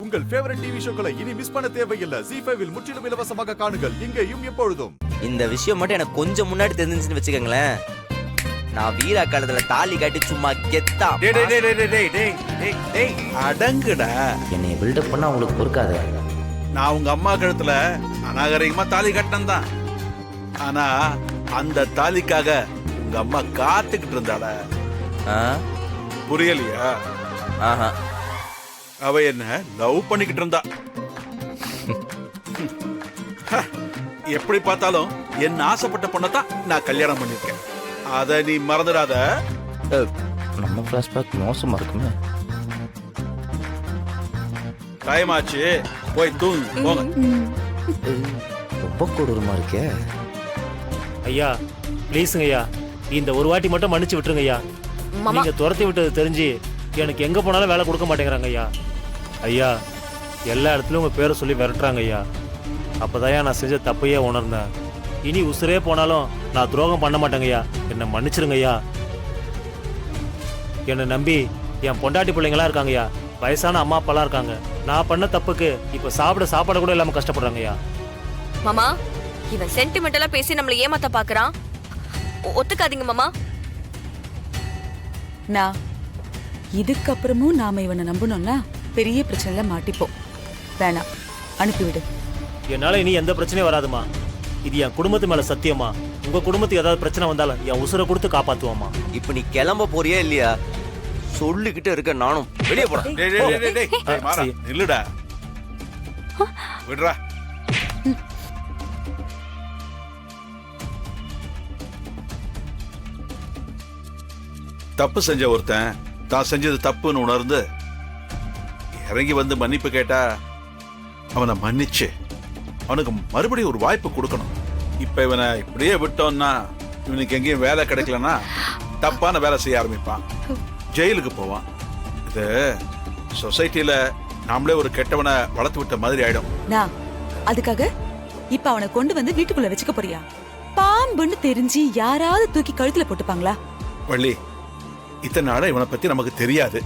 உங்கள் favourite TV ஷோக்களை இனி miss பண்ண தேவையில்லை. ஜீ5 இல் முற்றிலும் இலவசமாக காணுங்கள், இங்கேயும் எப்பொழுதும். இந்த விஷயம் மட்டும் எனக்கு கொஞ்சம் முன்னாடி தெரிஞ்சுன்னு வச்சுக்கோங்களேன், நான் வீரா காலத்துல தாலி காட்டி சும்மா கெத்தா. அடங்குடா. என்னை பில்டப் பண்ணா உங்களுக்கு பொறுக்காது. நான் உங்க அம்மா கழுத்துல அநாகரிகமா தாலி கட்டினேன் தான். ஆனா அந்த தாலிக்காக உங்க அம்மா காத்துக்கிட்டு இருந்தாள. புரியலையா? அவ என்ன லவ் பண்ணிக்கிட்டு இருந்தா. எப்படி பார்த்தாலும் என்ன ஆசைப்பட்ட பொண்ணத்தான் நான் கல்யாணம் பண்ணிருக்கேன். அத நீ மறந்துடாத. நம்ம ஃபிளாஷ்பேக் மோசமா இருக்குமே. டைம் ஆச்சு, போய் தூங்கு போங்க. ரொம்ப கொடூரமா இருக்கே. ஐயா ப்ளீஸுங்க ஐயா, இந்த ஒரு வாட்டி மட்டும் மன்னிச்சு விட்டுருங்க ஐயா. நீங்க துரத்தி விட்டது தெரிஞ்சு எனக்கு எங்க போனாலும் வேலை கொடுக்க மாட்டேங்கிறாங்க ஐயா. ஐயா எல்லா இடத்துலயும் உங்க பேரை சொல்லி விரட்டுறாங்க ஐயா. அப்பதான் நான் செஞ்ச தப்பையே உணர்ந்தேன். இனி உசுரே போனாலும் நான் துரோகம் பண்ண மாட்டேங்க ஐயா. என்னை மன்னிச்சிருங்க ஐயா. என்னை நம்பி என் பொண்டாட்டி பிள்ளைங்களா இருக்காங்க ஐயா. வயசான அம்மா அப்பாலாம் இருக்காங்க. நான் பண்ண தப்புக்கு இப்ப சாப்பாடு கூட இல்லாம கஷ்டப்படுறாங்க ஐயா. மாமா, இவன் சென்டிமெண்டலா பேசி நம்மள ஏமாத்த பாக்குறான். ஒத்துக்காதீங்க மாமா. நான் இதுக்கப்புறமும் நாம இவனை நம்பணும்னா பெரிய பிரச்சனைல மாட்டிப்போம். வேணாம், அனுப்பிவிடு. என்னால இனி எந்த பிரச்சனையும் வராதுமா. இது என் குடும்பத்து மேல சத்தியமா. உங்க குடும்பத்துக்கு ஏதாவது பிரச்சனை வந்தாலும் என் உசுரை கொடுத்து காப்பாத்துவோமா. இப்ப நீ கிளம்ப போறியா இல்லையா? சொல்லிக்கிட்டு இருக்க, நானும் வெளியே போறேன். இல்லடா, விடுறா. தப்பு செஞ்ச ஒருத்தன் தான் செஞ்சது தப்புன்னு உணர்ந்து இறங்கி வந்து மன்னிப்பு கேட்டா அவனை மன்னிச்சு அவனுக்கு மறுபடியும் ஒரு வாய்ப்பு கொடுக்கணும். இப்ப இவனை இப்படியே விட்டோம்னா இவனுக்கு எங்கேயும் வேலை கிடைக்கலன்னா தப்பான வேலை செய்ய ஆரம்பிப்பான், ஜெயிலுக்கு போவான். இது சொசைட்டில நாமளே ஒரு கெட்டவனை வளர்த்து விட்ட மாதிரி ஆயிடும். நான் அதுக்காக இப்ப அவனை கொண்டு வந்து வீட்டுக்குள்ள வச்சுக்க போறியா? பாம்புன்னு தெரிஞ்சு யாராவது தூக்கி கழுத்துல போட்டுப்பாங்களா? வள்ளி, இத்தனை நாள இவனை பத்தி நமக்கு தெரியாது,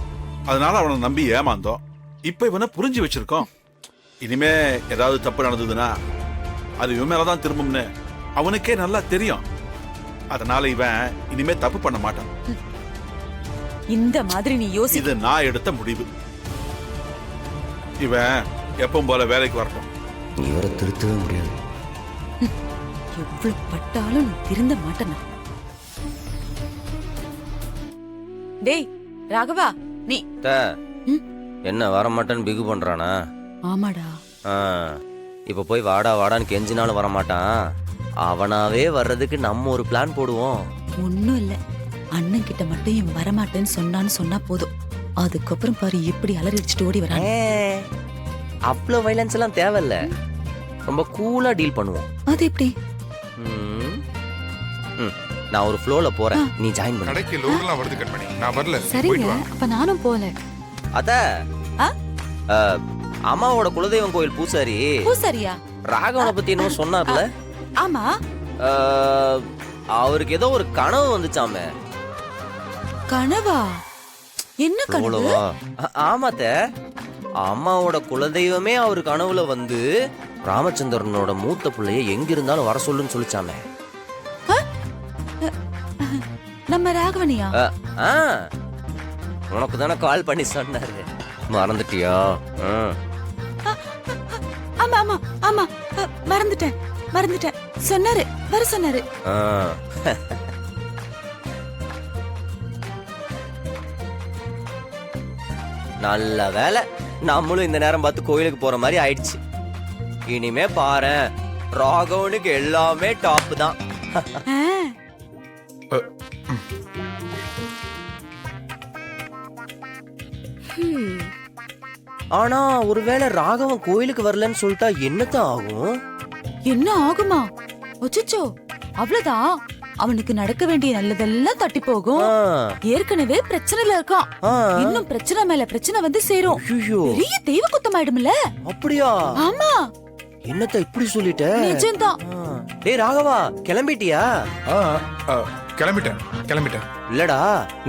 அதனால அவனை நம்பி ஏமாந்தோம். இப்ப இவனை புரிஞ்சு வச்சிருக்கோம். இனிமே ஏதாவது தப்பு நடந்ததுன்னா அது இவன் மேலதான் திரும்பும்னு அவனுக்கே நல்லா தெரியும். அதனால இவன் இனிமே தப்பு பண்ண மாட்டான். இந்த மாதிரி நீ யோசி. இது நான் எடுத்த முடிவு. இவன் எப்பவும் போல வேலைக்கு வரட்டும். இவரை திருத்தவே முடியாது. எவ்வளவு பட்டாலும் நீ திருந்த மாட்டேனா? டேய் ராகவா, நீ என்ன வர மாட்டேன்னு பிகு பண்றானா? ஆமாடா. இப்ப போய் வாடா வாடான்னு கெஞ்சினாலும் வரமாட்டான். அவனாவே வர்றதுக்கு நம்ம ஒரு பிளான் போடுவோம். ஒண்ணும் இல்ல, அண்ணன் கிட்ட மட்டும் இவன் வரமாட்டேன்னு சொன்னா போதும். அதுக்கப்புறம் பாரு எப்படி அலறிச்சுட்டு ஓடி வரான். அவ்வளவு வைலன்ஸ் எல்லாம் தேவையில்ல, ரொம்ப கூலா டீல் பண்ணுவோம். அது எப்படி? நான் ஒரு ஃப்ளோல போறேன், நீ ஜாயின் பண்ணு. கடைக்கு லோடுலாம் வருது கண்மணி, நான் வரல. சரிங்க, அப்ப நானும் போல. அத அம்மாவோட குலதெய்வம் கோயில் பூசாரி. பூசாரியா? ராகவனை பத்தி என்ன சொன்னார்ல? ஆமா. அவருக்கு ஏதோ ஒரு கனவு வந்துச்சாமே. கனவா? என்ன கனவு? ஆமாத்த, அம்மாவோட குலதெய்வமே அவர் கனவுல வந்து ராமச்சந்திரனோட மூத்த பிள்ளைய எங்க இருந்தாலும் வர சொல்லுன்னு சொல்லிச்சாமே. நம்ம ராகவனியா? உனக்கு தானே கால் பண்ணி சொன்னாரு, மறந்துட்டியா? ஆமா ஆமா ஆமா, மறந்துட்டேன். சொன்னாரு, வர சொன்னாரு. நல்ல வேலை, நம்மளும் இந்த நேரம் பார்த்து கோயிலுக்கு போற மாதிரி ஆயிடுச்சு. இனிமே பாரு, ராகவனுக்கு எல்லாமே டாப் தான். ஆனா ஒருவேளை ராகவன் கோயிலுக்கு வரலன்னு சொல்லிட்டா என்னதான் ஆகும்? என்ன ஆகுமா? ஒச்சோ, அவ்வளவுதான். அவனுக்கு நடக்க வேண்டிய நல்லதெல்லாம் தட்டி போகும். ஏற்கனவே பிரச்சனைல இருக்கான், இன்னும் பிரச்சனை மேல பிரச்சனை வந்து சேரும். பெரிய தெய்வ குத்தமாயிடும்ல. அப்படியா? ஆமா. என்னத்த இப்படி சொல்லிட்ட? நிஜம்தான். டேய் ராகவா, கிளம்பிட்டியா? கிளம்பிட்டேன். இல்லடா,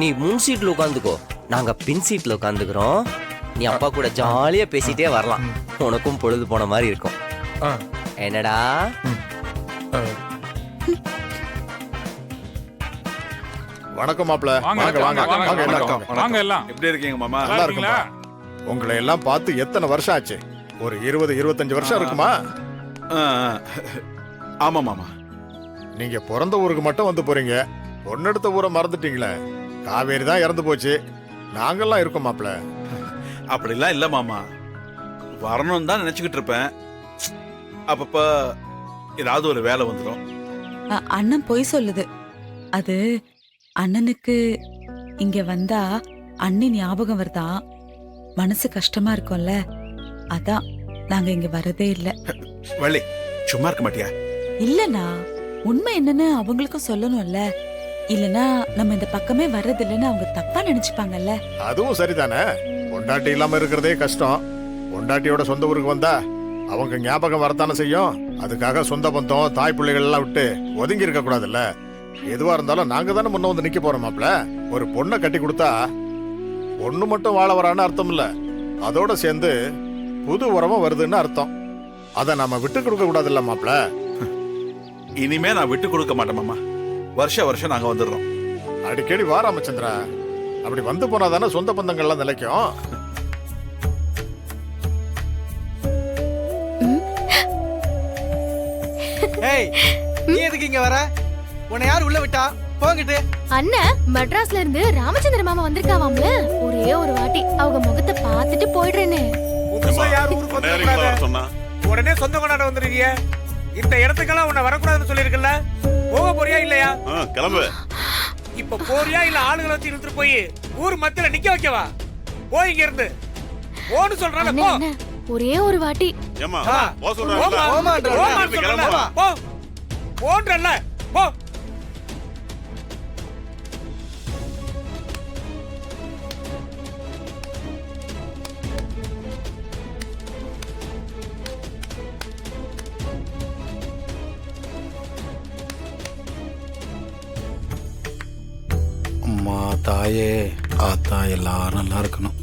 நீ முன் சீட்ல உட்காந்துக்கோ, நாங்க பின் சீட்ல உட்காந்துக்கிறோம். நீ அப்பா கூட ஜாலியா பேசிட்டே வரலாம். உனக்கும் பொழுது போன மாதிரி இருக்கும். ஆ. என்னடா? வணக்கம் மாப்ள. வாங்க, வாங்க வாங்க வாங்க, வாங்க எல்லாம் வணக்கம். வாங்க. வாங்க எல்லாம். எப்படி இருக்கீங்க மாமா? நல்லா இருக்குமா? உங்களை எல்லாம் பார்த்து எத்தனை வருஷம் ஆச்சு? ஒரு 20-25 வருஷம் இருக்குமா? ஆ, ஆ. ஆமா மாமா. நீங்க பிறந்த ஊருக்கு மட்டும் வந்து போறீங்க. பொண்ணெடுத்த ஊரை மறந்துட்டீங்களே. காவேரி தான் இறந்து போச்சு. நாங்கெல்லாம் இருக்கோம் மாப்ள. அப்படிலாம் இல்ல மாமா. வரணும்னு தான் நினைச்சுக்கிட்டு இருப்பேன். அப்பப்ப ஏதாவது ஒரு வேலை வந்துடும். அண்ணன் பொய் சொல்லுது. அது அண்ணனுக்கு இங்க வந்தா அண்ணி ஞாபகம் வருதா, மனசு கஷ்டமா இருக்கும்ல, அதான் நாங்க இங்க வரதே இல்ல. வள்ளி சும்மா இருக்க மாட்டியா? இல்லனா உண்மை என்னன்னு அவங்களுக்கும் சொல்லணும்ல. இல்லனா நம்ம இந்த பக்கமே வர்றதில்லைன்னு அவங்க தப்பா நினைச்சுப்பாங்கல்ல. அதுவும் சரிதானே. பொண்டாட்டி இல்லாம இருக்கிறதே கஷ்டம். பொண்டாட்டியோட சொந்த ஊருக்கு வந்தா அவங்க ஞாபகம் வரத்தானே செய்யும். அதுக்காக சொந்த பந்தம் தாய் பிள்ளைகள் எல்லாம் விட்டு ஒதுங்கி இருக்க கூடாதுல்ல. எதுவா இருந்தாலும் நாங்க தானே முன்ன வந்து நிக்க போறோம் மாப்ள. ஒரு பொண்ணை கட்டி கொடுத்தா பொண்ணு மட்டும் வாழ வரான்னு அர்த்தம் இல்ல, அதோட சேர்ந்து புது உறவும் வருதுன்னு அர்த்தம். அதை நாம விட்டு கொடுக்க கூடாதுல்ல மாப்ள. இனிமே நான் விட்டு கொடுக்க மாட்டேன் மாமா. வருஷம் நாங்க வந்துடுறோம். அடிக்கடி வா ராமச்சந்திரா. அப்படி வந்து போனா தானே சொந்த பந்தங்கள்லாம் நிலைக்கும். ஏய், நீ எதுக்கு இங்க வர? உன்னை யார் உள்ள விட்டா? போங்கிட்டு. அண்ணன் மெட்ராஸ்ல இருந்து ராமச்சந்திர மாமா வந்திருக்காவாம்ல. ஒரே ஒரு வாட்டி அவங்க முகத்தை பார்த்துட்டு போயிடுறேன்னு. புதுசா யார் ஊருக்கு வந்திருக்காங்க? உடனே சொந்த கொண்டாட வந்துருக்கீங்க. இந்த இடத்துக்கெல்லாம் உன்னை வரக்கூடாதுன்னு சொல்லிருக்கல. போக போறியா இல்லையா? கிளம்பு. இப்ப போறியா இல்ல ஆளுங்களை வச்சு இழுத்துட்டு போய் ஊர் மத்தியில நிக்க வைக்கவா? போய் இங்க இருந்து போன்னு சொல்றானே. போ. அண்ணன், ஒரே ஒரு வாட்டி. போன்றல்ல போ. அம்மா தாயே ஆத்தா எல்லாரும் நல்லா இருக்கணும்.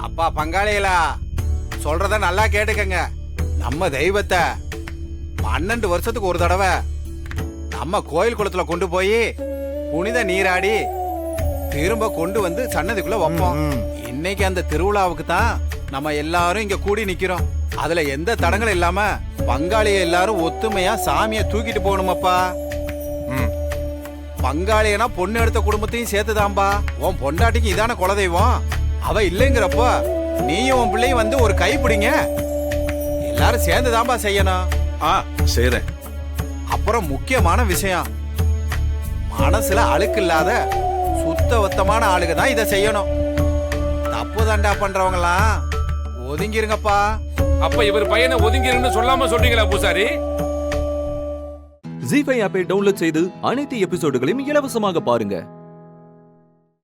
அப்பா பங்காளிகளா, சொல்றத நல்லா கேட்டுக்கங்க. நம்ம தெய்வத்தை 12 வருஷத்துக்கு ஒரு தடவை நம்ம கோயில் குளத்துல கொண்டு போய் புனித நீராடி திரும்ப கொண்டு வந்து சன்னதிக்குள்ள வைப்போம். இன்னைக்கு அந்த திருவிழாவுக்கு தான் நம்ம எல்லாரும் இங்க கூடி நிக்கிறோம். அதுல எந்த தடங்களும் இல்லாம பங்காளிய எல்லாரும் ஒத்துமையா சாமியை தூக்கிட்டு போகணுமப்பா. பங்காளியனா பொண்ணு எடுத்த குடும்பத்தையும் சேர்த்துதான்பா. உன் பொண்டாட்டிக்கு இதான குலதெய்வம். அவ இல்லைங்கிறப்ப நீயும் உன் பிள்ளையும் வந்து ஒரு கை பிடிங்க. எல்லாரும் சேர்ந்துதான்பா செய்யணும். செய்றேன். அப்புறம் முக்கியமான விஷயம், மனசுல அழுக்கு இல்லாத சுத்தவத்தமான ஆளுங்க தான் இதை செய்யணும். தப்பு தண்டா பண்றவங்களாம் ஒதுங்கிருங்கப்பா. அப்ப இவர் பையனை ஒதுங்கிருன்னு சொல்லாம சொல்றீங்களா பூசாரி? ஜீ5 ஆப்பை டவுன்லோட் செய்து அனைத்து எபிசோடுகளையும் இலவசமாக பாருங்க.